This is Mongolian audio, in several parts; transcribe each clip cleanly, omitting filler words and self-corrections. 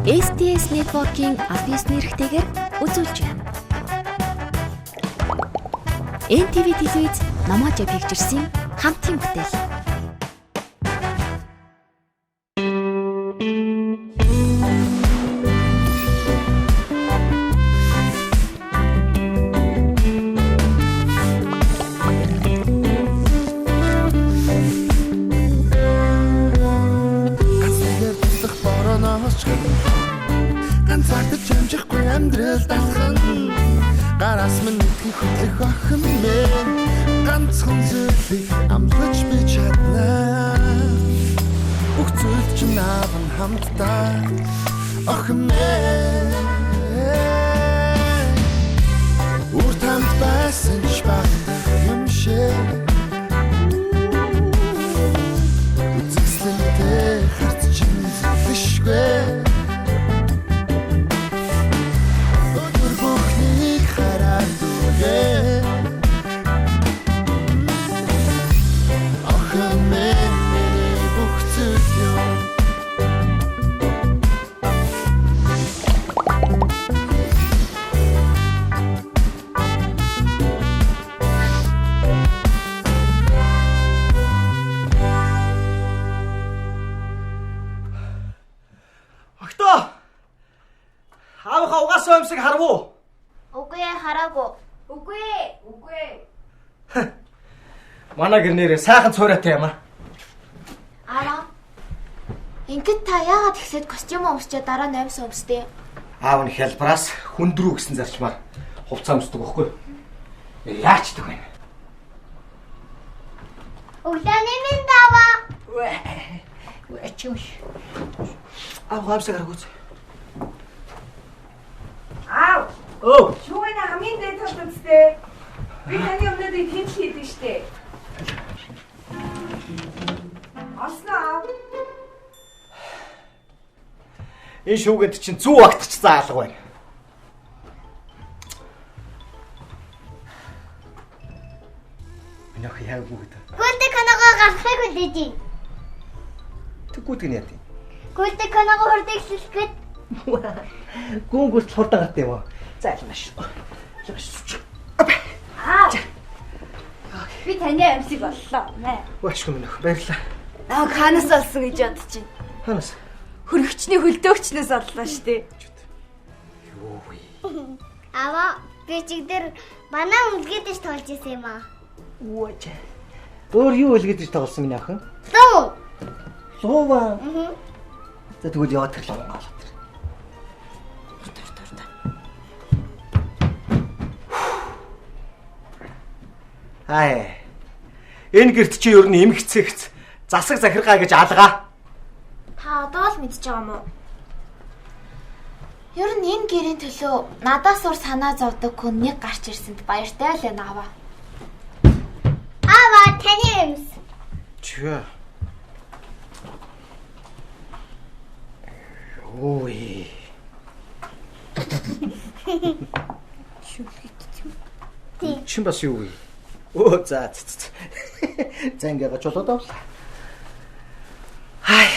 STS Network-ийн аль ёсны эрхтэйгээр үзүүлж байна. NTV телевиз Намажа Pictures-ийн хамтын бүтээл. Гараас минь мэдхий хөдлөх охин мэн ганцхан зүйлийг амлаж би чаднаа бүх зүйл чинь наавн хамтдаа охин мэн үрт хамт байсан ч багтах юм шиг үзэсгэлэнтэй харц чинь зэвлэшгүй Аавынхаа харав уу? Үгүй ээ, хараагүй. Үгүй ээ. Манай гэрнээрээ сайхан цуурайтай юм аа. Аава. Ингээд та яагаад ихсэд костюм өмсчээ дараа наймсан өмсдөө? Аав нь хялбараас хүндрүү гэсэн зарчмаар хувцас өмсдөг байхгүй. Яачдаг байна. Өглөөний минь даваа. Ачиж. Аавсаг гаргууз. Аав. Оо. Шүүгэн хамгийн дээд талд үстэй. Би таны өмнөд хинч хийдэг штэ. Аснаа. Энэ шүүгэнд чинь зүү агтчихсан алга байна. Минийх яг бүгд. Гүлтэй канагаа гаргахыг хүлээж. Тэггүйдэг нь яа тийм. Гүлтэй канагаа хурдэгслэх гээд. Гүнгүүс хурдан гарт юм уу? Зайлмаш. Би таны амьсыг боллоо. Нэ. Waashгүй минийх баярлаа. Аа ханаас олсон гэж бодож байна. Ханаас? Хөргөчний хөлдөөгчнөөс оллоо штэ. Юу вэ? Ава, би чигдэр манай үлгээдэж тоолж исэн юм аа. Үуч. Өөр юу үлгээдэж тоглосон миний охин? Луу. Луува. За тэгвэл яваад тэр луу гал. Хай. Энэ гэрт чи ер нь эмгцэгц засаг захиргаа гэж алгаа. Та одоо л мэдчихэж байгаа юм уу? Ер нь энэ гэрийн төлөө надаас ур санаа зовдөг хүн нэг гарч ирсэнд баяртай л байна аваа. Аваа таны юмс. Чөө. Ой. Чин бас юу вэ? Оо за. За ингээд болоод авлаа. Хай.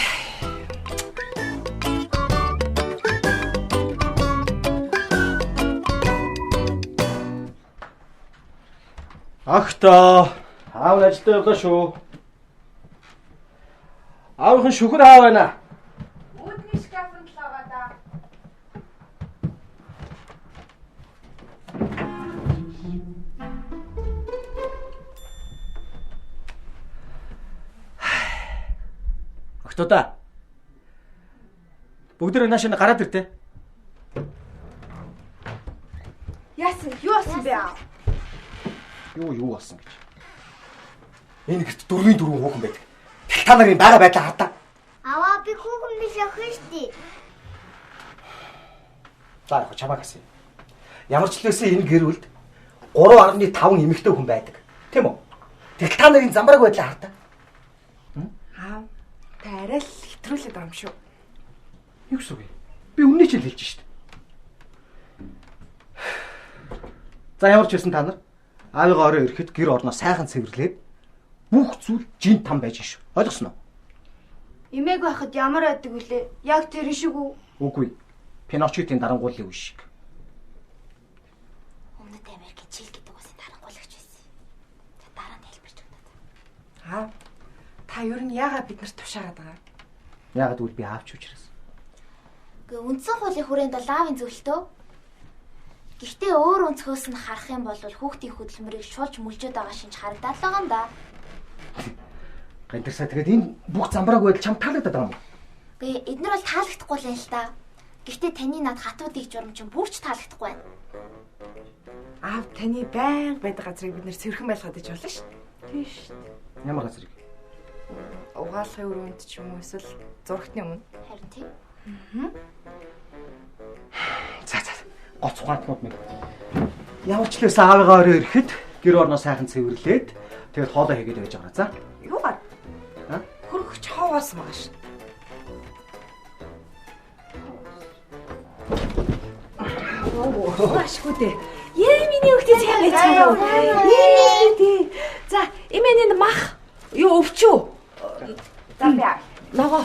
Ахта, аав ажилдаа явлаа шүү. Аавынхан шүхэр аав байна. Үүдний шкафанд л байгаа да. Ахтуудаа. Бүгдээ наашаа гараад иртээ. Яасан, юу болсон бэ аав? Юу болсон гэж. Энэ гэрт 4-4 хүүхэн байдаг. Та нарын бага байдлаа хардаа. Аваа би хүүхэн биш охин штий. За яг чамаа гэсэн. Ямар ч л үсэн энэ гэр бүлд 3.5 эмэгтэй хүн байдаг. Тийм үү? Тэгэл та нарын замбрааг байдлаа хардаа. Аав, та арай л хэтрүүлээд байгаа юм шүү. Юу гэсэн үг вэ? Би өмнө нь ч хэлж шít. За ямар ч байсан та нар аавыгаа орой ирэхэд гэр орноо сайхан цэвэрлээд бүх зүйл жин там байж шүү. Ойлгосноо? Имээг байхад ямар байдаг вүлээ? Яг тэр шиг үү? Үгүй. Пиноччийн дарангуулын үе шиг. Өмнөд Америкийн жил гэдэг үсэн дарангуулагч байсан. За дараа нь хэлбэрч өгнө. Та ер нь яагаад биднэрт тушаагаад байгаа? Яагаад гэвэл би аавч учраас. Гэхдээ үндсэн хуулийн хүрээнд бол аавын зөвлөлтөө. Гэхдээ өөр өнцгөөс нь харах юм бол хүүхдийн хөдөлмөрийг шуулж мүлжөөд байгаа шинж харагдаад байгаа юм да. Гантарсаа тэгээд энэ бүх замбрааг байдал чам таалагдаад байгаа юм уу? Гэхдээ эднэр бол таалагдахгүй л юм л та. Гэхдээ таны над хатуудыг журам чинь бүрч таалагдахгүй байна. Аав таны байнга байдаг газрыг бид нэр цэвэрхэн байлгаад иж болно шүү. Тийш. Ямар газрыг? Угаалгын өрөөнд ч юм уу эсвэл зурагтны өмнө. Харин тийм. За. Гоц ухаантнууд минь. Ямар ч лээс аавыгаа өрөө ирэхэд гэр орноо сайхан цэвэрлээд тэгээд хоолоо хийгээд байж байгаа. За. Юугаар? Хөргөч хаваас байгаа шүү. Ашгүй дээ. Миний өгтөй цай байцгаа. Тий. За, эмээний мах. Юу өвчөө? За би. Ногоо.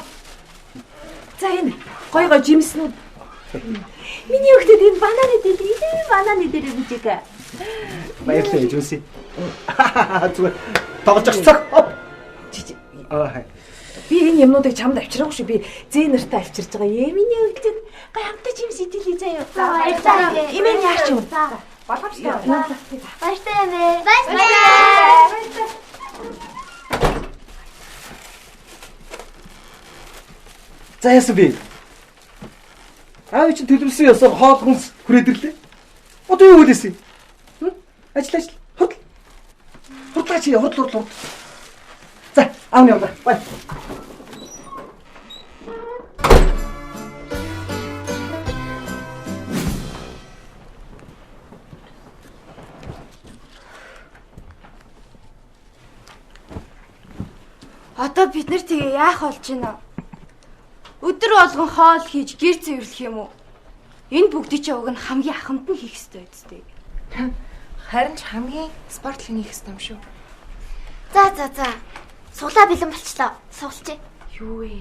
За энэ гой жимснүүд. Миний өгтөд энэ бананы дээр бичиг. Баярлалаа ээжүүсээ. Зүгээр тоглож авцгаа. Би энэ юмнуудыг чамд авчраагүй шүү. Би зээ нартай авчирж байгаа. Миний өгтөд гой хамтаа жимс идэлээ заяа. За баярлалаа. Эмээ яарч юм. За. Боломжтой. Баярлалаа. Баярлалаа. За яасан бэ? Аав чи төлөвлөсөн ёсоор хоолгонс хүрээдэрлээ. Одоо юу хэлээсэй? Ажил. Хурдлаач. За, аавны яваа. Бай. Одоо бид нар тэгээ яах болж байна? Өдөр болгон хоол хийж гэр цэвэрлэх юм уу? Энэ бүгдийг ч уг нь хамгийн ахмад нь хийх ёстой үстэй. Харин ч хамгийн спортлын хийх юм шүү. За. Суглаа бэлэн болчлоо. Сугалчих. Юу вэ?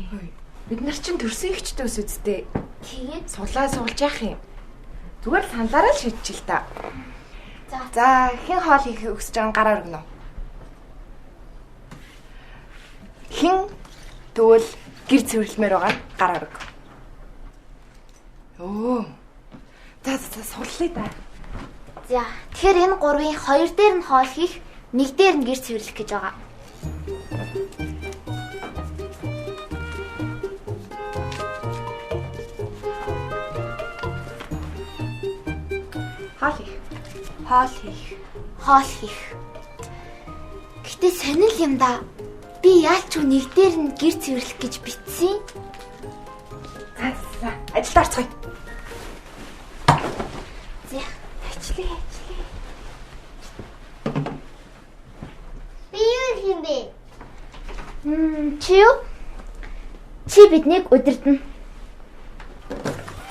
Бид нар чинь төрсөн ихчтэй ус үсттэй. Тэгээд Суглаа суулж яах юм? Зүгээр саналаараа л шийдчих л та. За. Хэн хоол хийх өсөж байгаа гараар өгнө. Хэн тэгвэл гэр цэвэрлэмээр байгаа гараар өг. Оо. За сурлаа да. За. Тэгэхээр энэ гурвын хоёр дээр нь хоол хийх, нэг дээр нь гэр цэвэрлэх гэж байгаа. Хоол хийх. Гэтэ сонир юм да. Би яалч юу нэг дээр нь гэр цэвэрлэх гэж битсэн. За. Ажилд орцгоё. За. Ажиллая. Би юу юм бэ? Чи юу? Чи биднийг удирдна.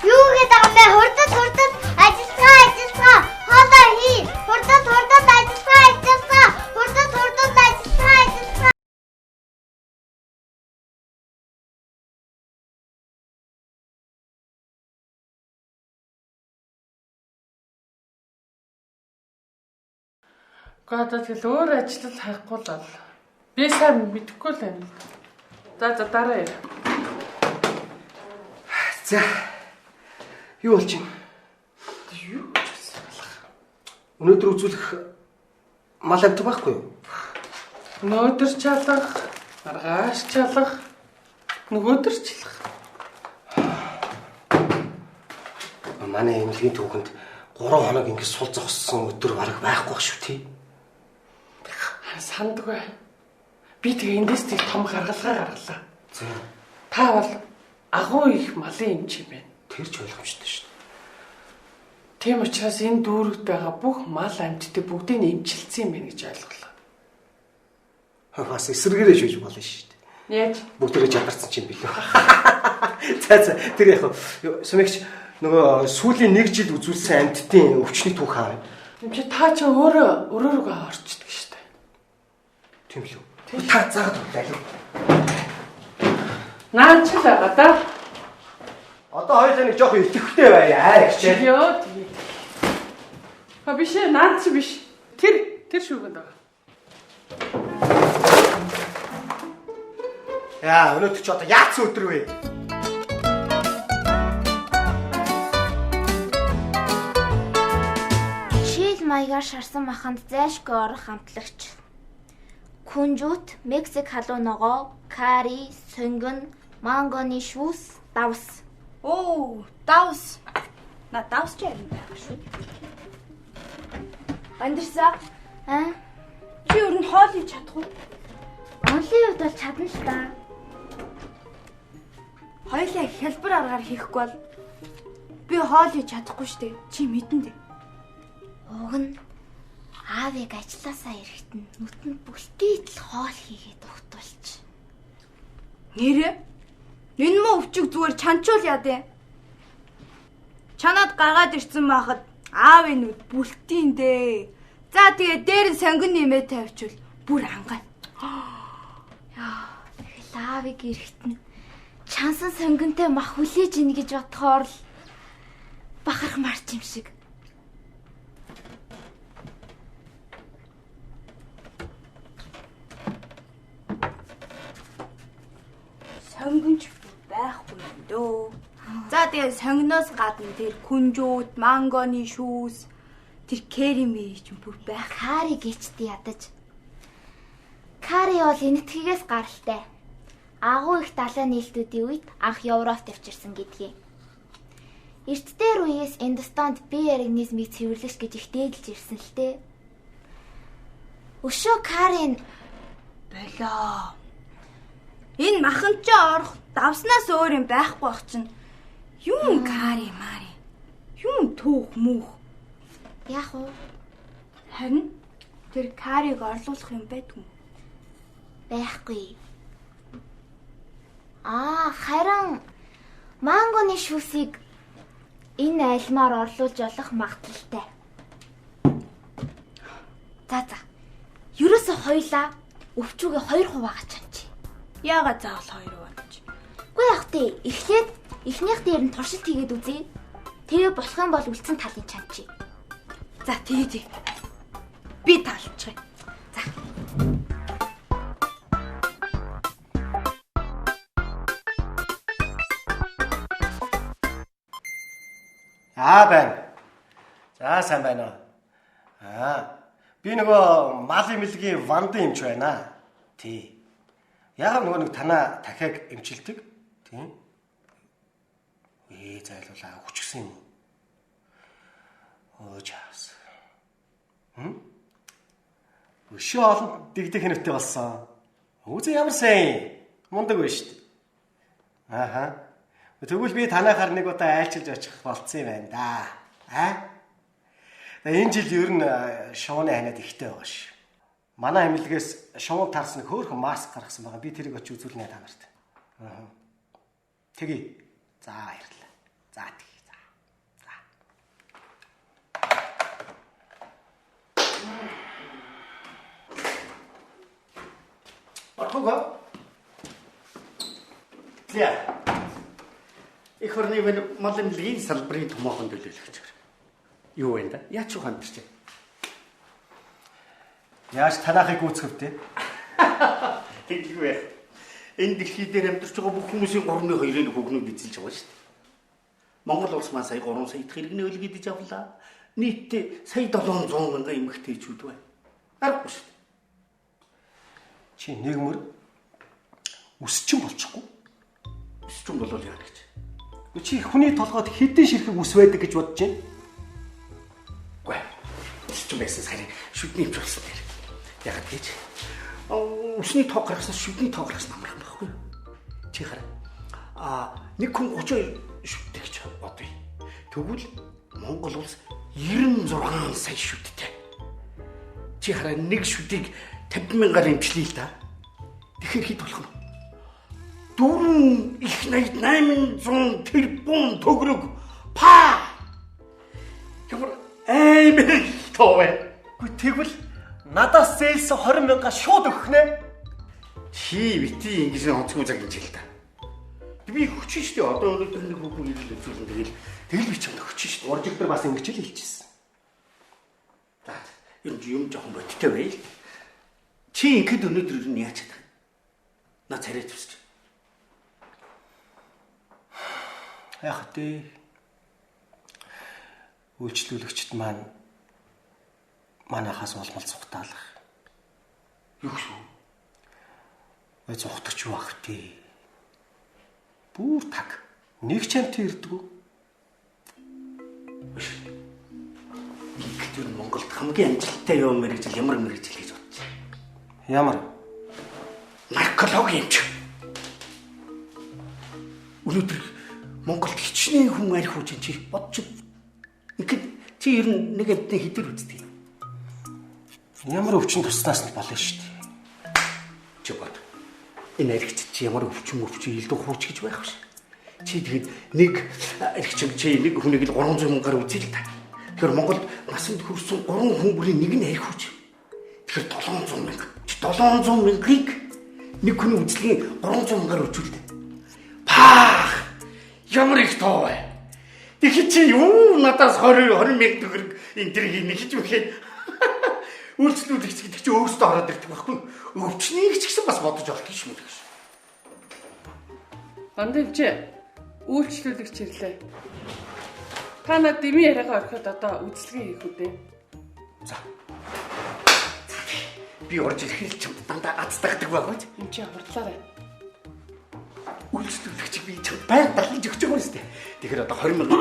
Юу гэдэг юм бэ? Хурдад ажиллаа. Хоолоо хий. Хурдад ажиллаа. Хурдад ажиллаа. Гэхдээ тэгэл өөр ажил хайхгүй л бол би сайн мэдэхгүй л байна л. За дараа яа. За. Юу болж байна? Юу ч гэсэн болох. Өнөөдөр үзүүлэх мал амтг байхгүй юу? Өнөөдөр чалах, маргааш чалах, нөгөөдөр чалах. Манай эмнэлгийн түүхэнд 3 хоног ингэж сул зогссон өдөр бараг байхгүй шүү тий. Сандгүй. Би тэгээ эндээс тийг том гаргалгаа гаргалаа. За. Та бол агуу их малын эмч юм байна. Тэр ч ойлгомжтой шүү дээ. Тийм учраас энэ дүүрэгт байгаа бүх мал амьтдыг бүгдийг эмчилсэн юм байна гэж ойлголоо. Бас эсэргээрээ шүүж болно шүү дээ. Яаж? Бүгдээрээ жадарсан чинь билүү. За тэр яг сумэгч нөгөө сүүлийн 1 жил үзүүлсэн амьтдын өвчний түүх хаа. Эм чи та ч өөрөөрөө орчдөг шүү дээ. Тийм л үү. Та заагаад үлдээл. Наач л байгаа да. Одоо Одоо хоёулаа нэг жоох итгэвчтэй бай хичээл. Ёо тий. А биш ээ, наад чи биш. Тэр шүүгэнд байгаа. Яа, өнөөдөр чи одоо яац өдөр вэ? Шил маягаар шарсан маханд зайлшгүй орох хамтлагч. Күнжүүт, Мексик халуун ногоо, карри, сонгон, мангоны шүүс, давс. Оо, давс. На давс ч ярина байгаа шүү. Андерса, чи өөр нь хоол хийж чадах уу? Онлын хувьд бол чадна л та. Хоёлаа хялбар аргаар хийхгүй бол би хоол хийж чадахгүй штэ. Чи мэдэн дээ. Уг нь аавыг ажилласаа ирэхтэн нүтэнд бүлтийтэл хоол хийгээд угтуулж. Нэрээ? Энэ мө өвчиг зүгээр чанчуул яа дээ. Чанаад гаргаад ирсэн байхад аавын нүд бүлтийн дээ. За тэгээ дээр нь сонгон нэмээ тавьчвал бүр ангай. Яа, тэгэл аавыг ирэхтэн чансан сонгонтой мах хүлээж ийн гэж бодохоор л бахархмарч юм шиг. Сонгонч байхгүй юм дөө. За тэгээ сонгоноос гадна тэр күнжүүд, мангоны шүүс, тэр кэри мэри ч бүр байх. Кари гэчтэй ядаж. Кари бол энэтхгээс гаралтай. Агуу их далайн нийлтүүдийн үед анх Европт авчирсан гэдгийг. Эрт дээр үеэс Индостонд бие организмыг цэвэрлэгч гэж их дээдлж ирсэн л дээ. Өшөө Карин болоо. Энэ маханд ч орох давснаас өөр юм байхгүй бах чинь. Юм кари мари. Юм түүх мөх. яг уу Харин тэр кариг орлуулах юм байдгүй. байхгүй. Харин мангоны шүүсийг энэ альмаар орлуулж болох магадлалтай. За. Ерөөсө хоёлаа өвчүүгээ 2% байгаа чанчи. Яагаад заавал 2 болж? Үгүй яг тий. Эхлээд эхнийх дээр нь туршилт хийгээд үзье. Тэгээ болох юм бол үлдсэн талын чанчи. За тий. Би талчихъя. За. Байна. За сайн байна. Би нөгөө мал имлэгийн вандан эмч байна. Тий. Яагаад нөгөө нэг танаа дахиад эмчилдэг? Тийм. Зайлуулаа хүчгсэн юм уу? Жаас. Өшөө олон дэгдэх хэнэвтэй болсон. Үзээ ямар сайн. Мундаг байна шүү дээ. Тэгвэл би танахаар нэг удаа айлчилж очих болцсон юм байна да. Энэ жил ер нь шууны ханиад ихтэй байгаа ш. Манай эмнэлгээс шуун таарсан хөөрхөн маск гаргасан байгаа. Би тэрийг очиж үзүүлнэ та нарт. Тэгье. За баярлалаа. За тэгье. За. Орхого. Лиа. Их орны мал имлэгийн салбарын томоохон төлөөлөгч. Юу вэ да? Яач уу хамтарч? Яаж танахыг гүйцэвтэй? Тэглгүй. Энэ дэлхий дээр амьдарч байгаа бүх хүмүүсийн 3/2-ыг хөгнөд эзэлж байгаа шүү дээ. Монгол улс маань сая 3 сая идэх хэрэгний үлгэдэж авлаа. Нийтдээ сая 700 мянган эмэгтэйчүүд бай. Аргагүй шүү дээ. Чи нэгмөр өсчин болчихгүй. Өсчин болол яа гэж. Чи хүний толгойд хэдэн ширхэг ус байдаг гэж бодож байна? Гүй. Өсчин байсан сарын шүдний эмч болсон дээр. Ягаад гэж? Усны тоог гаргаснаас шүдний тоог гаргасан амархан байхгүй юу? Чи хараа. Нэг хүн 32 шүдтэй гэж бодъё. Тэгвэл Монгол улс 96 сая шүдтэй. Чи хараа нэг шүдийг 50 мянгаар эмчлэе л да. Тэгэхээр хэд болох вэ? 4 их 800 тэрбум төгрөг па. Ямар аймаг товэ. Тэгвэл надаас зээлсэн 20 мянга шууд өгөх нэ. Чи бити ингэж онцгой цаг гэж хэл та. Би хүчин шүү дээ. Одоо өнөөдөр нэг хүүхэн ирэл үзүүлэн тэгэл би чамд хүчин шүү дээ. Оржигдэр бас ингэж л хэлчихсэн. За юм жоохон бодтой байл. Чи ингэхэд өнөөдөр юу яаж чадах? На царай тусч. Яг тий. Үйлчлүүлэгчд маань манайхаас улмал цухтаалах. Юу шүү? Ой цухтагч юу ах тий. Бүр таг. Нэг ч амт ирдэггүй. Тэр Монголд хамгийн амжилттай юм мэрэгжил ямар мэрэгжил гэж бодож байна? Ямар? Наркологи юм чи. Өнөөдөр Монголд хичнээн хүн арх үүж чи бодчих. Ингээд чи ер нь нэг амтны хідэр үздэг. Ямар өвчин туснаас нь болно шүү дээ. Чи бод. Энэ архич чи ямар өвчин илүү хууч гэж байх вэ? Чи тэгээд нэг архич чи нэг хүнийг л 300 мянгаар үзье л та. Тэгэхээр Монголд насанд хүрсэн 3 хүн бүрийн нэг нь арх үүж. Тэгэхээр 700 мянга. 700 мянгаыг нэг хүний үзлэгийн 300 мянгаар үзүүлдэг. Паах! Ямар их тоо вэ? Тэгэхээр чи юу надаас 20 мянга төгрөг энэ төр хийх гэж үхээ. Үйлчлүүлэгч гэдэг чинь өөрсдөө ороод ирдэг байхгүй. Өвчнийг ч гэсэн бас бодож олох гэж юм гэж. Бандивч үйлчлүүлэгч ирлээ. Та над дими яриагаа орхиод одоо үзлэгээ хийх үдээ. За. Би орж ирэх чамд дандаа азтагдаг байгааж. Эм чи хурдлаарай. Үйлчлүүлэгч би чамд байр дахиж өгч байгаа юм шүү дээ. Тэгэхээр одоо 20 мянга.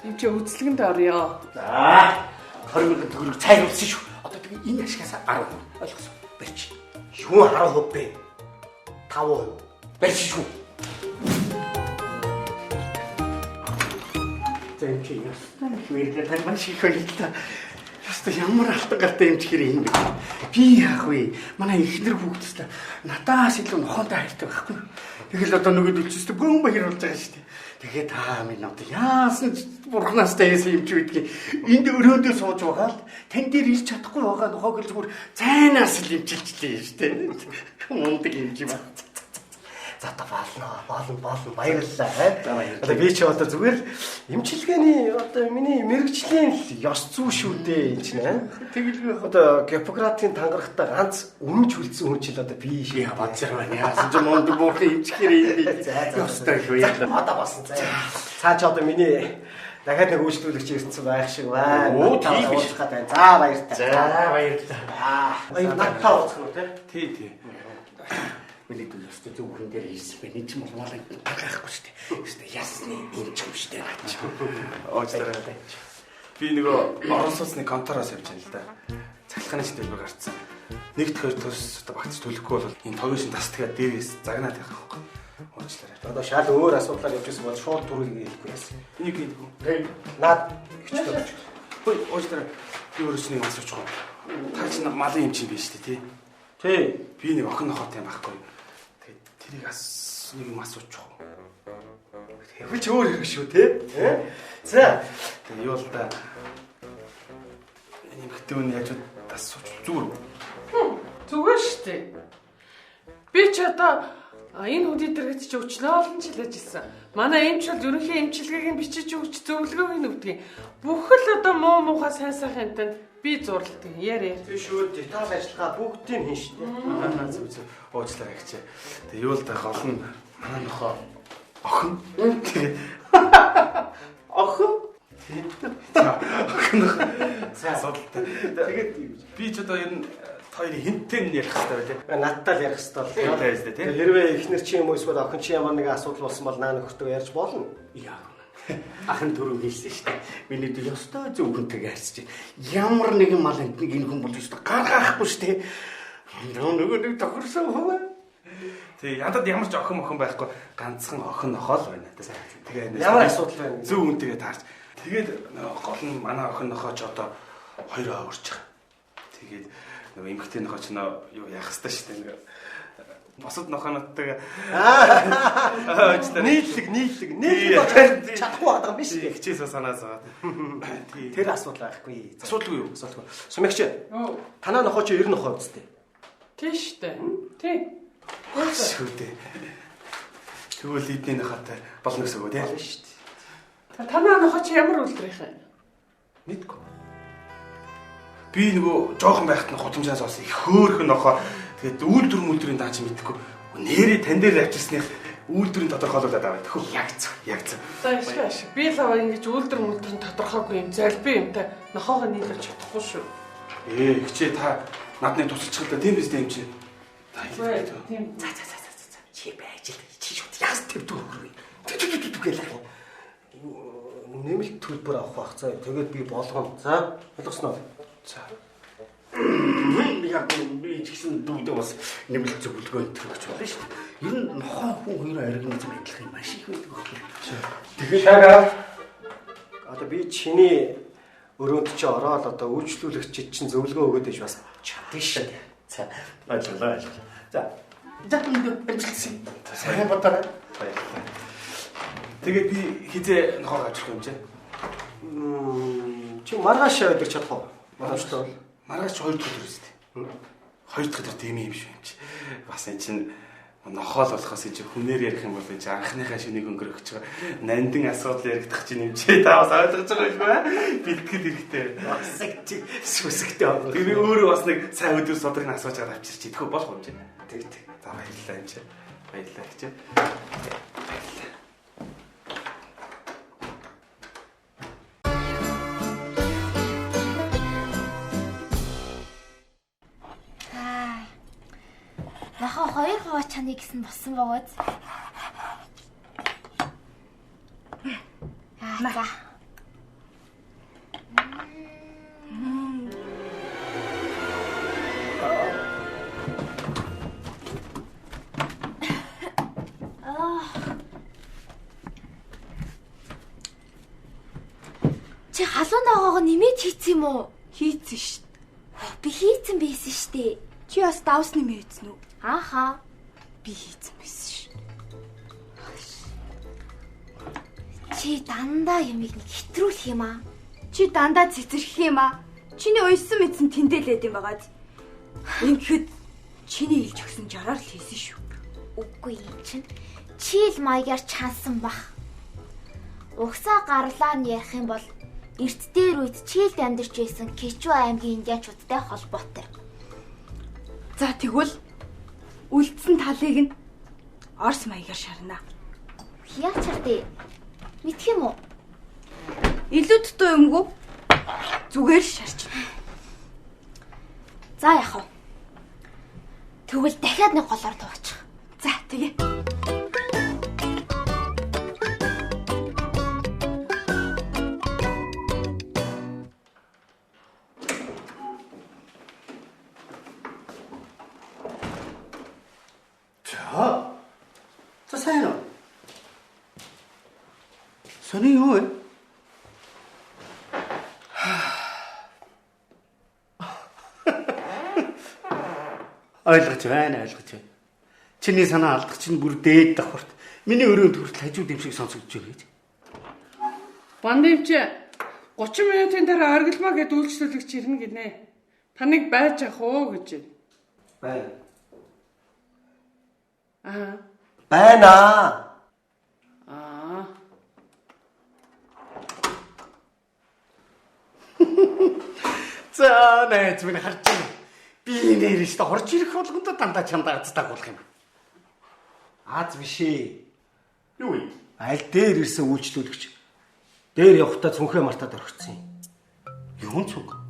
Эм чи үзлэгэнд орё. За. 20 мянга төгрөг цайруулсан шүү. Одоо тэгээ энэ ашигаас 10% ойлгосон. Барьч. Юу 10% бэ? 5%. Барьч шүү. Тэнцээ ястаа хөвөрдөө тань шиг хөлтөө. Ястаа ямар алтан гартай юм чихэр юм бэ? Би яах вэ? Манай ихнэр хүүхдтэй надаас илүү нохонтой хайртай байхгүй. Тэгэл одоо нөгөө дөлчөстө бөөн баяр болж байгаа шүү дээ. Тэгээд та минь одоо яасан ч бурхнаас тайсан юм чи гэдгийг энд өрөөдөө сууж байгаа л тань дээр ирч чадахгүй байгаа нохог л зүгээр цайнаас л имчилчлээ шүү дээ. Мундаг юм чи ба. За та болно баярлалаа. Одоо би чи одоо зүгээр эмчилгээний одоо миний мэрэгжлийн ёс зүй шүү дээ энэ чинь. Тэгэл одоо Гиппократын тангарагтаа ганц үнж хүлцэн хүн чил одоо би шээ бацар байна. Яасан ч мундаг буурах имчгээр юм. Ёстой хөө яа. Одоо болсон заа. Цаа ч одоо миний дахиад нэг үйлчлүүлэгч ирсэн байх шиг байна. Оо тийм биш. За баярлалаа. За баярлалаа. Баяр надад ууцах уу те? Тий. Миний дүү өстө зөвхөн дээр хийсэн бэ. Энд ч болмол багаахгүй шүү дээ. Өстө ясны юм ч юм шүү дээ. Оочлаарай. Би нөгөө орон сууцны контороос явж байна л да. Цахилгааны шийдвэр гарцсан. Нэгт хоёр төс одоо багц төлөхгүй бол энэ тогийн шин тасдгаа дээрээс загнаад явах байхгүй. Оочлаарай. Одоо шал өөр асуудлаар явж байсан бол шууд түрүүгийг хэлэхгүй яасан. Энийг хийдгүү. Наад өчтөө. Хөөе оочлаарай. Би өөрөөс нэг асууж байгаа. Та чинь малын юм чинь биш үү тий? Тий. Би нэг охин нохотой юм байхгүй. Тэгээд тэрийг нэг юм асууж байгаа. Тэгвэл ч өөр хэрэг шүү тий. За. Тэгээ юу л да. Энэ хэтүүн яаж асууж зүгээр. Зүгээр шүү дээ. Би ч одоо энэ хүнтэй дэргэд чи өчнөө олон жил ажилласан. Манай эмч бол ерөнхий эмчилгээг нь бичиж өгч зөвлөгөөг нь өгдөг. Бүхэл одоо муухай сайн сайхан танд би зурладаг. Яарэ. Тэг шүү деталь ажиллагаа бүгдийг хийн шүү дээ. Зүг уучлаарай гэж. Тэгээ юу л да гол нь манай нохоо охин. Тэгээ Охин. Охин. За судалтай. Тэгээд би ч одоо ер нь хоёрын хинтээ нь ярих хэрэгтэй байлээ. Надтай л ярих хэрэгтэй бол. Тайлж дээ тий. Хэрвээ ихнэр чи юм уу эсвэл охин чи ямар нэгэн асуудал болсон бол наа нөхөртөө ярьж болно. Яа. Ахын түрүү хэлсэн шүү дээ. Миний дүү ёстой зөвхөнтэйг харьцаж байна. Ямар нэгэн мал амтныг энэ хүн болж өстой гаргаахгүй шүү дээ. Нөгөө нэг тохирсон хөө. Тэгээ ядад ямар ч охин байхгүй ганцхан охин нохоо л байна. Тэгээ ямар асуудал байна? Зөв үнтэйгээ таарч. Тэгээд гол нь манай охин нохоо ч одоо 2 өөрч байгаа. Тэгээд нөгөө эмэгтэй нохоо ч юу яах хэвээр шүү дээ. Нөгөө босод нохоонотойг нийтлэг чадахгүй байгаа юм биш үү? хичээсээ санаа зовоод. Тэр асуудал байхгүй. Асуудалгүй юу? Асуудалгүй. Сумэгч. Танаа нохоо чи 90% үстэй. Тийш дээ. Тий. Шүү дээ. Тэгвэл эдний хаатай болно гэсэн үг тийм. Болно шүү дээ. Танаа нохоо чи ямар үйлдвэрийнх юм? Мэдгүй. Би нөгөө жоохон байхад нь хутамжаас бас их хөөрхөн нохоо. Тэгээд үйлдвэрийн даа чи мэдэхгүй. Нэрээ тань дээр авчирсных үйлдвэрийн тодорхойлуулаад аваад төхөө. Яг зөв. За ашиг. Би л аваа ингэж үйлдвэрийн тодорхойгүй юм залбий юмтай нохоогоо нийлүүлж чадахгүй шүү. Хичээ та надны тусалчих л да тийм биз дээ юм чи. Тийм. За. Чи байж л чи шууд яс төвдөө хөрөө. Гэлээ. Нэмэлт төлбөр авах байх цаа. Тэгээд би болгоно. За, ойлгосноо. За. Яг би ч гэсэн дүүдээ бас нэмэлт зөвлөгөө өгч байна шүү дээ. Энэ нохоо хүн хоёр аригнаж мэдлэх юм маш их байдаг байхгүй. Тэгэхээр шага. Одоо би чиний өрөөнд чи ороод одоо үйлчлүүлэгчид чинь зөвлөгөө өгөөд иж бас чаддаг шүү дээ. За, ажиллаа. За. Жаахан амжилтсан. Сайн бодоо. Тэгээд би хизээ нохоо авчих юм чи. Чи маргааш явдаг чадах уу? Маргааштай бол. Маргааш 2 дахь өдөр үстэй. 2 дахь өдөр тийм юм шүү юм чи. Бас эн чин нохоол болохоос энэ хүнээр ярих юм бол энэ анхныхаа шүнийг өнгөрөх гэж байгаа. Нандин асуудал яригдах чинь юм чи та бас ойлгож байгаа юм байна. Бэлтгэл хэрэгтэй. Асагт сүсгтэй байна. Би өөрөө бас нэг сайн өдөр содрыг асууж аваад авчирч идэх болох юм чи. Тэг. За баярлалаа юм чи. Баярлалаа гэж. Нохоо хоёр хаваа чаныг гэсэн болсон бөгөөд. За. Чи халуун дагаага нэмээд хийцэн юм уу? Хийцэн шүү. Би хийцэн байсан шүү дээ. Чи бас давс нэмээдсэн үү? Ааха. Би хийцэн байсан шүү. Чи дандаа юмыг нэг хэтрүүлэх юм аа. Чи дандаа цэцэрх юм аа. Чиний уйсан мэдсэн тэндээлээд юм байгааз. Ингэхэд чиний илж өгсөн жараар л хийсэн шүү. Үгүй юм чинь. Чи л маягаар чансан бах. Угсаа гарлаа нь ярих юм бол эрт дээр үед чийлд амьдарч байсан Кичүү аймгийн индианчуудтай холбоотой. За тэгвэл үлдсэн талыг нь Орос маягаар шарна. Яач чардээ? Мэдх юм уу? Илүү дутуу юмгүй. Зүгээр шарч. За яах вэ? Тэгвэл дахиад нэг голоор туучих. За тэгээ. За сайн уу? Сони юу вэ? Ойлгож байна. Чиний санаа алдах чинь бүр дээд давхарт. Миний өрөөнд хүртэл хажууд юм шиг сонсогдож байна гэж. Бандивч 30 минутын дараа аргалмаа гэд үйлчлүүлэгч ирнэ гинэ. Таныг байж ах уу гэж. Байна. Байна. За найз минь харж байна. Би нэрээс орж ирэх болгонд дандаа чамдаа цатагуулах юм. Аз биш ээ. Юу вэ? Аль дээр ирсэн үйлчлүүлэгч. Дээр явахдаа цүнхээ мартаад орхицсан юм. Юун цүнх?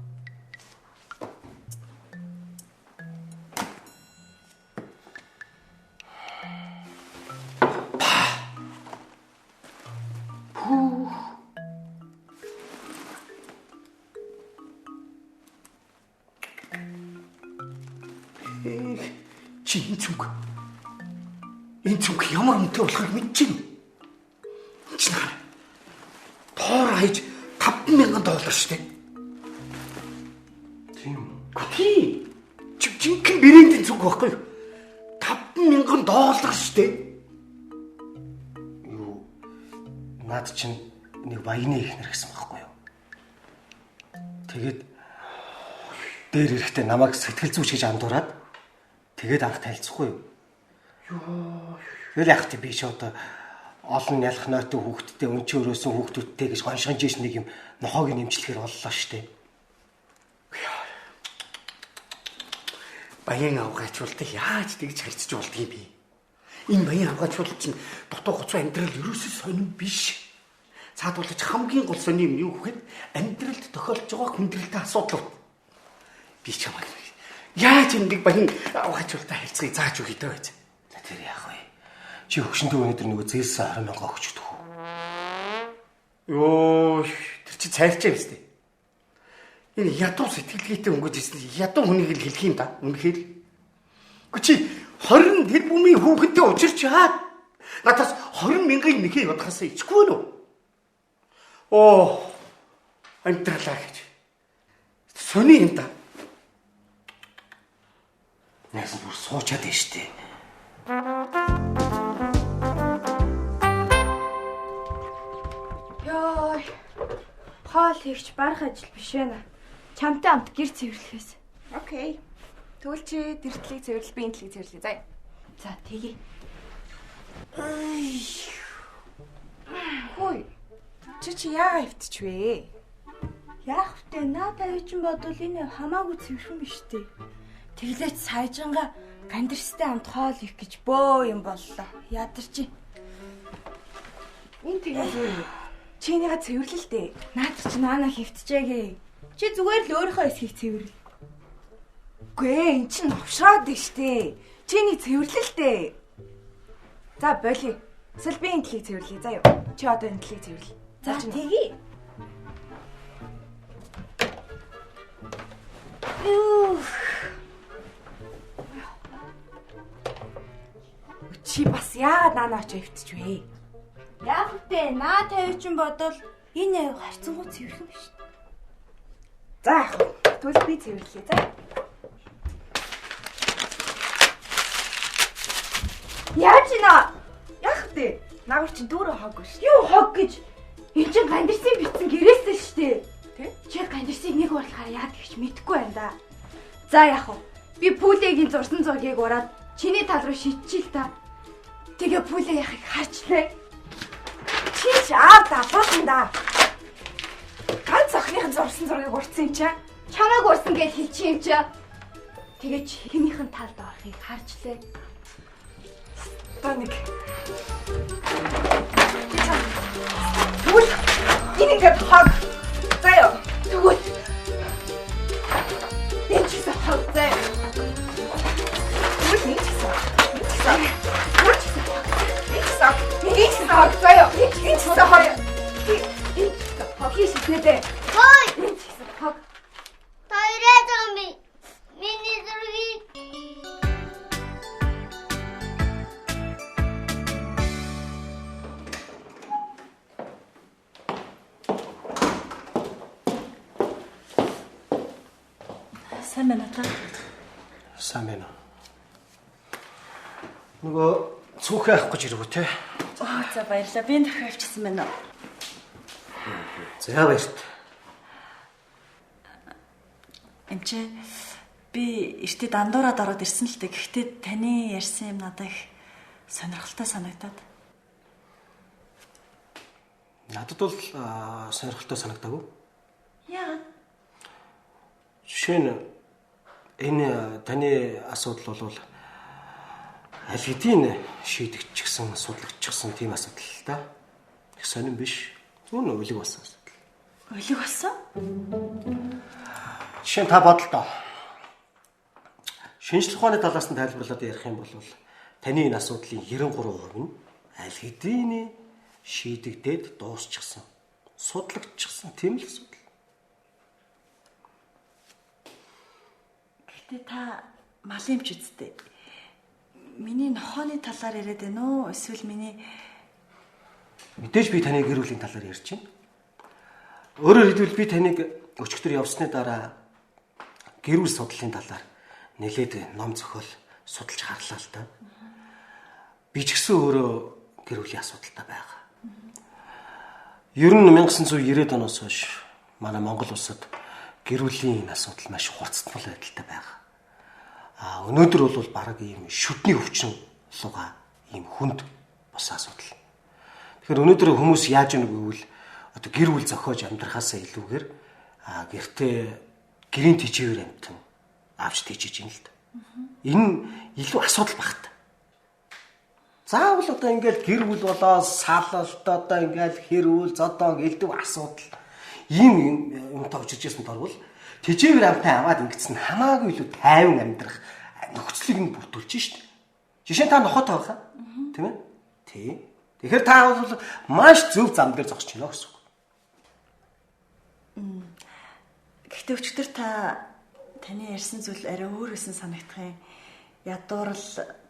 Энэ цүнх ямар үнэтэй болохыг мэдчихэв. Чинь хараа. Тоор хайж $5,000 шүү дээ. Тийм. Тийм. Жинхэнэ брэндийн цүнх байхгүй юу? $5,000 шүү дээ. Юу? Наад чинь нэг баяны ихнэр гэсэн байхгүй юу? Тэгээд дээр ирэхдээ намайг сэтгэл зүйч гэж андуураад тэгээд анх танилцахгүй юу? Йоо. Тэгэл яах вэ би ч одоо олон ялах нойтын хүүхдтэй өнчөөрөөсөн хүүхдүүдтэй гэж гоншгонж ийш нэг юм нохоог нэмчлэхээр боллоо штэ. Баян авгаачуултыг яаж тэгж харьцаж болдгийг би. Энэ баян авгаачуулт чинь дутуу гоцоо амьдрал ерөөсөө сонирн биш. Цаадуулж хамгийн гол сонирм юу гэхэд амьдралд тохиолдож байгаа хүндрэлтэй асуудлууд. Би ч хамаагүй. Яаж энэ баян авгаачуултаа харьцахыг зааж өгье дөө байж. За тэр яах вэ? Чи хөвшөндөө өнөдөр нөгөө зээлсэн 20,000 өгч өгдөх үү? Йоо, тэр чи цайлчаа биз дээ. Энэ ядуу сэтгэлгээтэй өнгөж ирсэн ядуу хүнийг л хэлэх юм да. Үнэхээр. Гэвч 20 тэрбумын хүүхэдтэй учирч хаад надаас 20,000-ыг нэхээ бодохоос ичгүй нөө. Оо, амтралаа гэж. Сони юм да. Нэс бүр суучаад байна штэ. Йоо. Хоол хийгч барах ажил биш ээ. Чамтай хамт гэр цэвэрлэхээс. Окей. Тэгвэл чи тэр тлийг цэвэрлэл, би энэ тлийг цэвэрлэе. Заа. За тэгье. Хөөе. Чи яагаад хөвтчихвэ? Яах вэ? Надад юу ч бодвол энэ хамаагүй цэвэрхэн биш үү? Тэглээч сайжанга гандирстай хамт хоол их гэж бөө юм боллоо. Ядарч. Энэ тэгээд юу? Чинийга цэвэрлэл дээ. Наад чи наана хөвтчихээгээ. Чи зүгээр л өөрийнхөө эсхийг цэвэрлэл. Үгүй ээ, эн чинь новшраад дээ штэ. Чиний цэвэрлэл дээ. За боли. Эсвэл би энэ тлийг цэвэрлэе. За юу. Чи одоо энэ тлийг цэвэрлэе. За тэгье. Чи бас яагаад наанаач хөвтчихвэ? Яах вэ? Наа тавь чинь бодвол энэ харцангуй цэвэрхэн биш. За яах вэ? Тэгвэл би цэвэрлэе. За. Яаж ийна? Яах вэ? Наагур чинь дүүрээ хоггүй шүү. Юу хог гэж? Энд чинь гандирсын битсэн гэрээсээ шүү дээ. Тэ? Чи гандирсыг нэг болохоор яад гэж мэдэхгүй байна да. За яах вэ? Би пүлэгийн зурсан зургийг ураад чиний тал руу шидчихил та. Тэгээ пүлээ яхахыг харчлаа. Чи ч аа давуулсан да. Ганц охиныхын зурсан зургийг урдсан юм чаа. Чамайг урсан гэж хэлчих юм чаа. Тэгээ чинийхэн талд орохыг харчлаа. Таник. Тэгвэл энэ ингээд хог. Заяа. Тэгвэл энэ ч гэсэн хог заяа. Тэгвэл энэ ч гэсэн. Тойроо зомби. Миний зургийг Сайн байна та. Сайн байна. Нөгөө цүнхээ авах гэж ирвэ те. За баярлалаа. Би энэ дөрөв авчихсан байна. За баярт. Эмчээ би эртээ дандуураад ороод ирсэн л дээ. Гэхдээ таны ярьсан юм надад их сонирхолтой санагдаад. Надад бол сонирхолтой санагдаагүй. Яагаад? Жишээ нь энэ таны асуудал бол аль хэдийн шийдэгч гэсэн судлагдчихсан тийм асуудал л да. Их сонирн биш. Зүүн өлөг болсон асуудал. Өлөг болсон? Жишээ нь та бодолтой. Шинжлэх ухааны талаас нь тайлбарлаад ярих юм бол таны энэ асуудлын 93% нь аль хэдийн шийдэгдээд дуусчихсан, судлагдчихсан тийм л асуудал. Гэтэ та малын ч үсттэй. Миний нохооны талаар яриад байна уу? Эсвэл миний мэдээж би таны гэр бүлийн талаар ярьж байна. Өөрөөр хэлбэл би таныг өчигдөр явсны дараа гэр бүл судлалын талаар нэлээд ном зохиол судалж харлаа л да. Би ч гэсэн өөрөө гэр бүлийн асуудалтай байгаа. Ер нь 1990-ад оноос хойш манай Монгол улсад гэр бүлийн асуудал маш хурцтал байдалтай байгаа. Өнөөдөр бол бараг ийм шүдний өвчин луга ийм хүнд бос асуудал. Тэгэхээр өнөөдөр хүмүүс яаж ийнэ гэвэл одоо гэр бүл зохиож амьдрахаасаа илүүгээр гэртээ гэрийн тэжээвэр амтан авч тийжиж ийн л да. Энэ илүү асуудал багт. Заавал одоо ингээл гэр бүл болоо салалт одоо ингээл хэрүүл зодоо гэлдэв асуудал ийм юм тавьж ирсэн торвол тэжээвэр амтан аваад ингэсэн хамаагүй илүү тайван амьдрах нөхцөлийг нь бүрдүүлж шít. Жишээ нь та нохотой байхаа. Тийм ээ? Тийм. Тэгэхээр та бол маш зөв зам дээр зогсож байна гэсэн үг. Гэхдээ өчтөр таны ярьсан зүйл арай өөр байсан санагдах юм. Ядуурл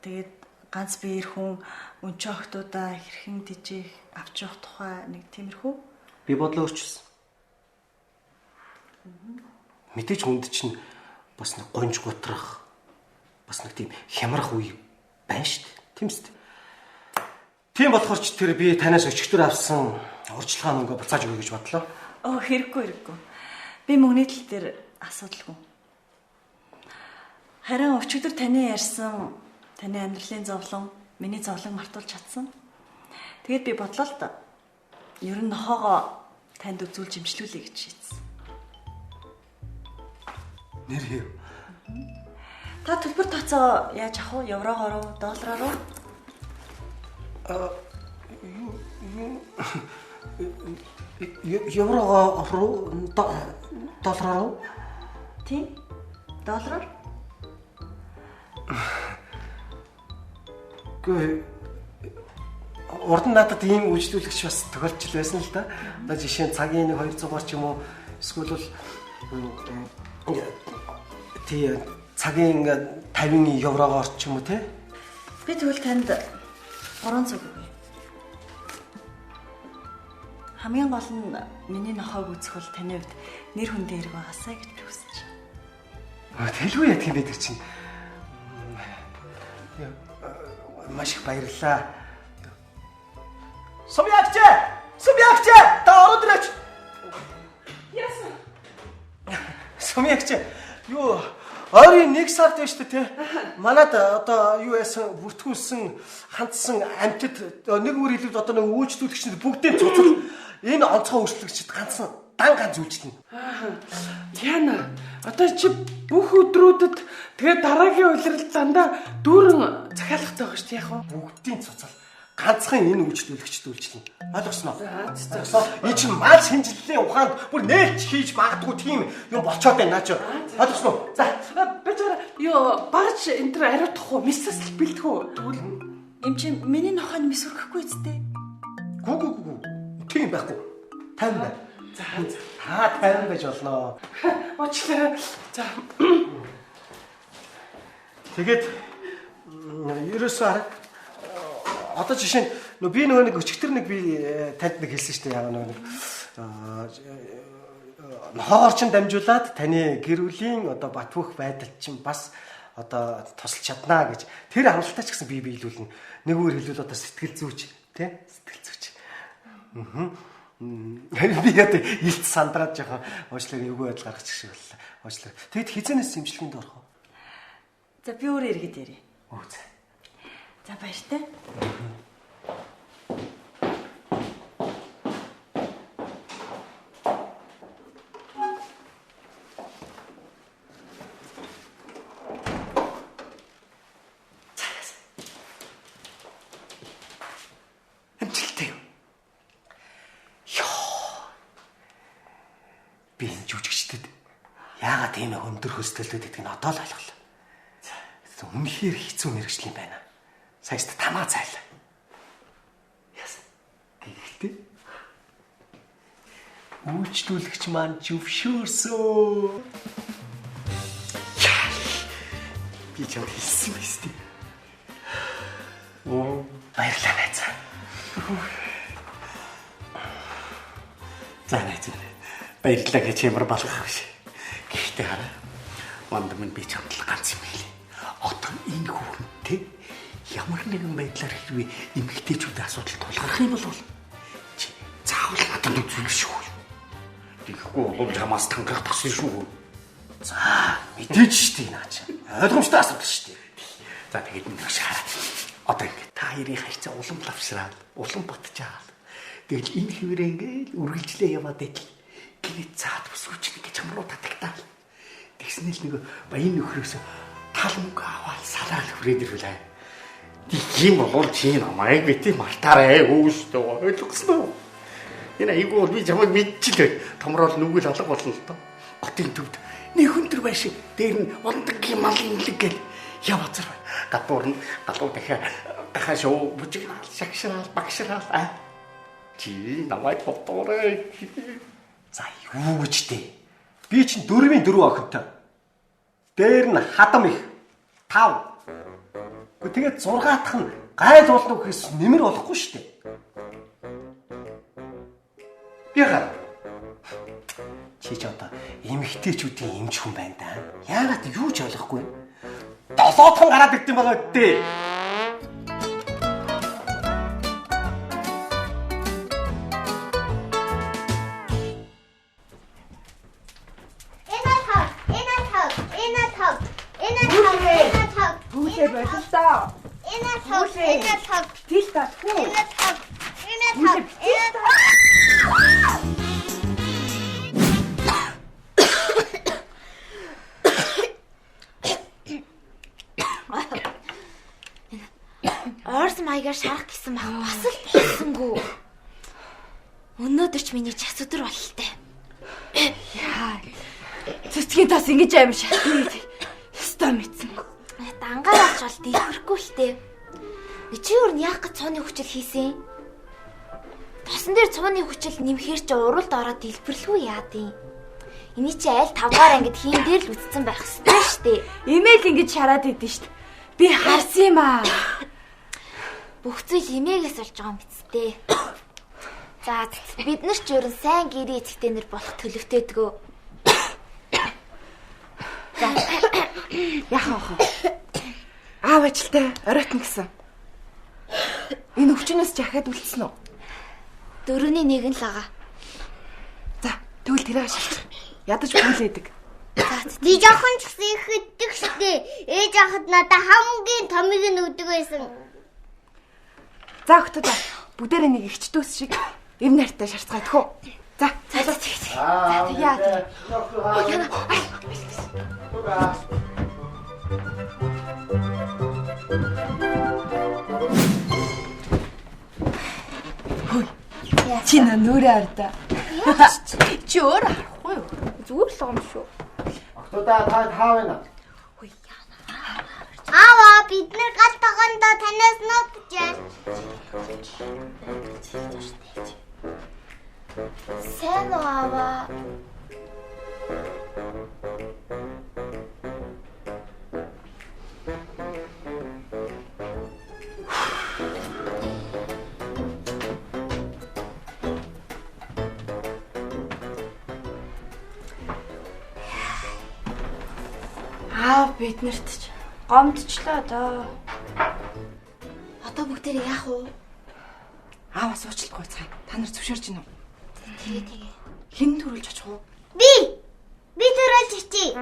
тэгээд ганц биеэр хүн өнчөө охтуудаа хэрхэн дижих авч явах тухай нэг тиймэрхүү. Би бодлоо өөрчилсөн. Мэдээж хүнд чинь бас нэг гонж гутрах бас нэг тийм хямрах үе байна шүү дээ. Тийм үст. Тийм болохоор ч тэр би танаас өчигдөр авсан урьдчилгаа мөнгө буцааж өгье гэж бодлоо. Хэрэггүй. Би мөнгөний тал дээр асуудалгүй. Харин өчигдөр таны ярьсан таны амьдралын зовлон, миний зовлон мартуулж чадсан. Тэгээд би бодлоо л да. Ер нь нохоогоо танд үзүүлж имжлүүлэе гэж шийдсэн. Нэр хэв. Та төлбөр тооцоо яаж авах вэ? Еврогоор уу, доллараар уу? Еврогоор руу, доллараар уу? Тийм. Доллараар? Гүй урд нь надад ийм үйлчлүүлэгч бас тохиолдчихл байсан л да. Одоо жишээ нь цагийн 200-аар ч юм уу эсвэл тий цагийн 50 еврогоор ч юм уу те. Би тэгвэл танд 300 өгье. Хамгийн гол нь миний нохойг үзэх бол таны хувьд нэр хүндээ хэрэг байгаасаа гэж би хүсэж байна. Тэлгүй яах юм бэ тэр чинь? Маш их баярлалаа. Сумьягч! Та ороод ирээч. Яасан? Сумьягч. Юу ойрын 1 сард байна шүү дээ те. Манад одоо юу яасан бүртгүүлсэн хандсан амтд нэг үр хэлбэл одоо нэг үйлчлүүлэгчид бүгдээ цуцал энэ онцгой үйлчлэгчид ганцхан ганц үйлчлэнэ. Яна одоо чи бүх өдрүүдэд тэгээ дараагийн улирал дандаа дүүрэн захиалгатай байгаа шүү дээ яг хөө. Бүгдийн цуцал ганцхан энэ үйлчлүүлэгчд үйлчлэнэ. Ойлгосноо? Энэ чинь мал шинжилгээний ухаанд бүр нээлт хийж магадгүй тийм юм болчоод байна наа чи. Ойлгосноо? За бичара ёо баач энэ төр ариутгах уу? Мисс бэлдэх үү? Тэгвэл Эм чи миний нохойн мис өргөхгүй зүтэй. Гүү. Тийм байхгүй. Тань бай. За тань байж болно. Очлаа. За. Тэгээд ерөөсөө одоо жишээ нь би нөгөө нэг өчигдөр нэг би танд нэг хэлсэн шүү дээ яг нэг нохоор чин дамжуулаад таны гэр бүлийн одоо батбөх байдал чинь бас одоо тусалж чаднаа гэж тэр амралтаа ч гэсэн би биелүүлнэ. Нэг өөр хэлбэл одоо сэтгэл зүйч тий сэтгэл зүйч. Би одоо илт сандраад жоохон уучлаарай эвгүй байдал гаргачих шиг боллоо. Уучлаарай. Тэгэд хизэнээс имжлэгэнд орох уу? За би өөрөө иргэд ярив. Үгүй. За баяртай. Амжилттай юу? Би энэ жүжигчдэд яагаад тийм өндөр хөстөлтөд гэдгийг одоо л ойлголоо. Үнэхээр хэцүү мэргэжил юм байна. Саяст тамаа цайлаа. Яасан. Гэхдээ үйлчлүүлэгч маань зөвшөөрсөн. Би ч хэлсэн биз дээ. Баярлалаа найз. За найз. Баярлалаа гэж ямар болох вэ? Гэхдээ хараа. Манд минь би чамдлаг ганц юм хэлээ. Одоо энэ хүүхэнтэй ямар нэгэн байдлаар хэрвээ эмэгтэйчүүдийн асуудал тулгарх юм бол чи заавал надад үзүүлэх шүү. Тэгэхгүй бол чамаас тангах тасна шүү. За мэдээж шүү дээ наач. Ойлгомжтой асуудал шүү дээ. За тэгээд нэг шаа. Одоо ингэж Хоёрын харьцаа улам лавшраад, улам батжаад. Тэгэл энэ хэвээрээ ингээл үргэлжлээ яваад идэл. Гинэт цаад бүсгүүч нэг чамруу татагтаа. Тэгснэл нэг баян нөхрөөс тал мөнгө аваад салаал хүрээд ирвэлээ. Тийм болов чи намайг бити мартаарай өөстөө ойлгосноо. Энэ айгуу би чамайг мэдчихлээ. Томрол нүгэл алга болно л доо. Хотын төвд нэг хүнтэр байшин дээр нь ондаг мал имлэг гэл яваацар. Гадуур нь галуу дахиад шоу бүжигнаал шагшраал багшраал чи намайг бодоорой. За юу гэж дээ. Би чинь 4-ийн 4 охинтой. Дээр нь хадам их 5. Тэгээд 6 дахь нь гай зуулна гэхээс нэмэр болохгүй шүү дээ. Яагаад? Чи ч одоо эмэгтэйчүүдийн эмч хүн байна да. Яагаад юу ч ойлгохгүй вэ? 7 дахь нь гараад ирдэм байгаа үтээ. Орс маягаар шарах гэсэн баг бас л болсонгүй. Өнөөдөр ч миний час өдөр бололтой. Яа. Цэцгийн тас ингэж аим шатны. Өстой мэдсэнгүй. Дангаараач бол дэлбэрэхгүй л тээ. Чи юу яах гэж цооны хүчил хийсэн? Тосон дээр цооны хүчил нэмэхээр чи уралд ороод дэлбэрлэхгүй яадیں۔ Эний чи аль 5 дугаар ангид хийн дээр л үтцсэн байх ёстой шүү дээ. Имэйл ингэж шараад идэв шүү дээ. Би харсан юм аа. Бүх зүйл имээгээс болж байгаа юм бицтэй. За бид нар ч ерөн сайн гэрээ эцэгтэй нэр болох төлөвтэйдгөө. За. Яхаа. Аав ажилтай оройтно гэсэн. Энэ өвчнөөс жахаад үлдсэн үү? 4-ний 1 л байгаа. За, тэгвэл тэрээ шалчих. Ядаж бүлээдэг. Би жоохон ч гэсэн их иддэг штэ. Ээж ахад надад хамгийн томыг нь өгдөг байсан. За өгтөд бүгдээрээ нэг ихчдөөс шиг эв нартай шарцгаадах уу? За, цаалаа. За, яа. Хөөе. Чи нүрээ ардаа. Чи өөр харахгүй юу? Зүгээр л юм шүү. Октодаа та хаавна. Аваа бид нар гал тагондоо танаас нотжээ. Сайн уу аваа? Бид нарт ч гомдчлоо доо. Одоо бүгдээ яах вэ? Аава суучлах гойцгаая. Та нар зөвшөөрч гинөө. Тэгээ. Хэн төрүүлж очих уу? Би төрүүлж очие.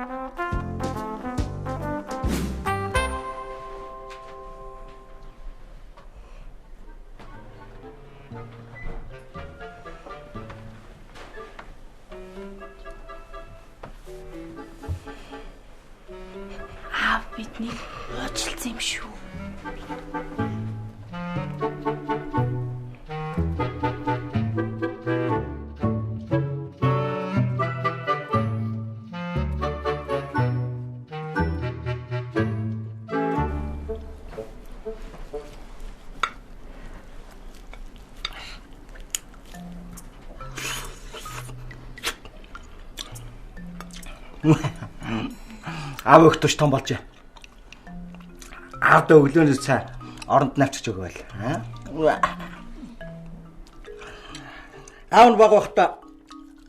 Бидний уучлалсан юм шүү. Аав өгтөж том болж. Аавда өглөөнөөс цаа оронд навчиж өгөөл. Аав нь баг бахта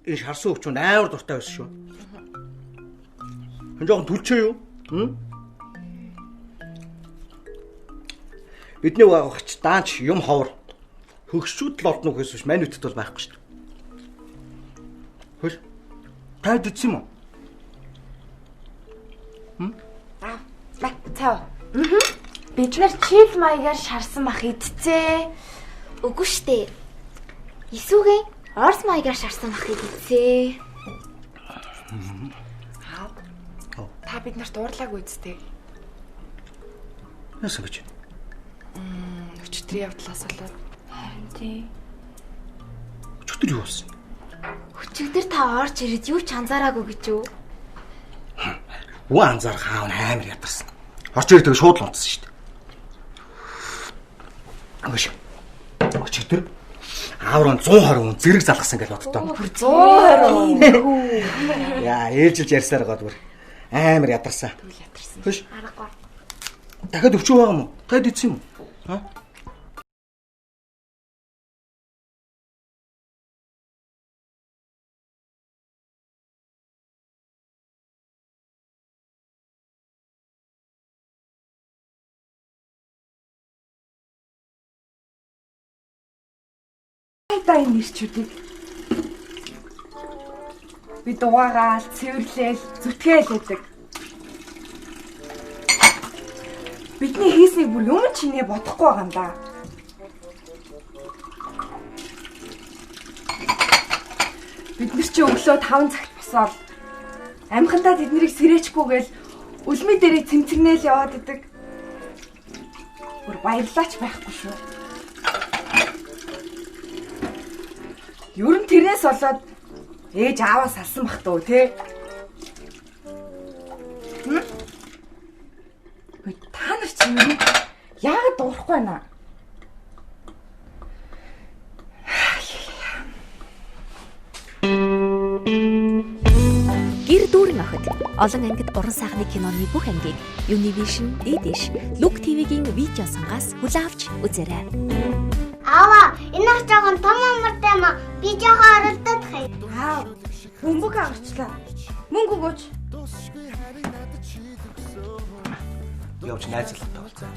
энэ шарсан өвчөнд амар дуртай байсан шүү. Хэн жоохон түлчээ юу? Бидний багч даанч юм ховор. Хөгшчүүд л олдно гэхээс биш мань үтэд бол байхгүй шүү. Хөөс. Таад үтсэн юм уу? Цаа. Бид нар чийл маягаар шарсан мах идцээ. Үгүй штэ. Исүүгийн Орос маягаар шарсан мах идцээ. Та бид нарт уурлаагүй үсттэй. Яасан гэж? Өчигдрийн явдлаас болоод. Тий. Өчигдөр юу болсон? Өчигдөр та орж ирээд юу ч анзаараагүй гэж юу? Уу анзаарах аав нь амар ядарсан. Орч ирээд шууд л унтсан шүү дээ. Агаш. Өчигдөр ааврын 120 хүн зэрэг залгасан гэж боддоо. 120. Яа, ээлжилж ярьсаар гоод бүр амар ядарсан. Хөш. Аргагүй. Дахиад өвчөө байгаа юм уу? Таад идсэн юм уу? Аа? Та энэ нэрчүүдийг би дугаагаал, цэвэрлээл, зүтгээл гэдэг. Бидний хийснийг бүр юм чинээ бодохгүй байгаа юм да. Бид нар чи өглөө 5 цагт босоод амхандаа тэднийг сэрээчгүйгээл үлми дээрээ цэмцэгнээл яваад идэг. Бүр баярлаач байхгүй шүү. Ер нь тэрнээс болоод ээж ааваас салсан бах туу тий. Та нар чи яагаад дуурахгүй байна? Гэр дүүрэн охид олон ангид уран сайхны киноны бүх ангийг Univision, D-Dish, Look TV-гийн видео сангаас хүлээн авч үзээрэй. Аава, энэ ах жоохон том амартай маа. Би жоохон оролдоод хай. Аа, бөмбөг агарчлаа. Мөнгө өгөөч. Явж найзлалтай болцоо.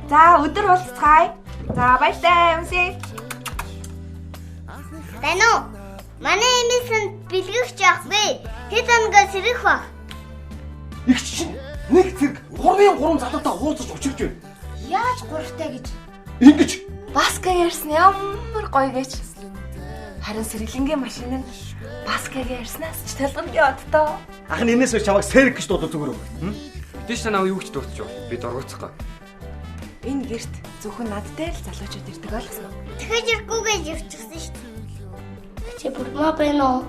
За, өдөр уулзцгаая. За, баяртай юмсээ. Тано. Манай эмээсэн бэлгэгч яах вэ? Хэд ангаас ирэх баг? Их чинь нэг зэрэг 3 залуутай уулзаж учирч байна. Яаж гурвтай гэж? Ингэж Баска ярьсан ямар гоё гэж. Харин сэргэлэнгийн машин нь Баскагийн ярьснаас ч талгангийн оддоо. ах нь энэс чамайг сэрэг гэж дуудаж өгөрөө. Диш танаа юу гэж дуудчих вэ? Би дургуцахгүй. Энэ гэрт зөвхөн надтай л залуучууд ирдэг ойлгосон. Дахиж ирэхгүйгээ явчихсан шүү дээ. Чи бүрмаа байна уу?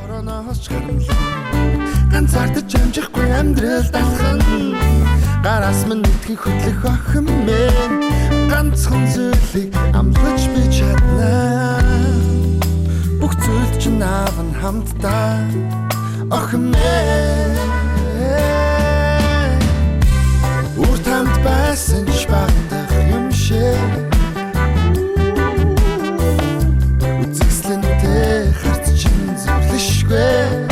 Бороноос чармлан ганцаардаж амжихгүй амьдрал далхан гараас минь итгэх хөдлөх охин мэн ганцхан зүйлийг амлаж би чаднаа бүх зүйл чинь аавн хамтдаа охин мэн үрт хамт байсан ч багтах юм шиг үзэсгэлэнтэй харц чинь зөвлөшгүй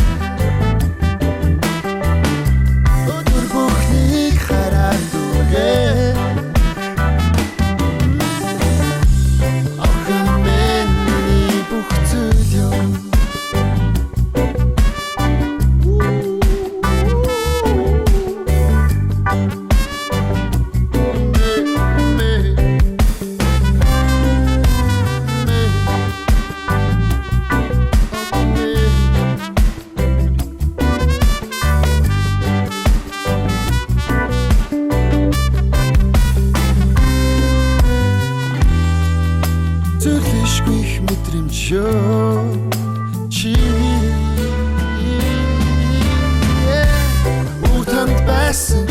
Urtand байсан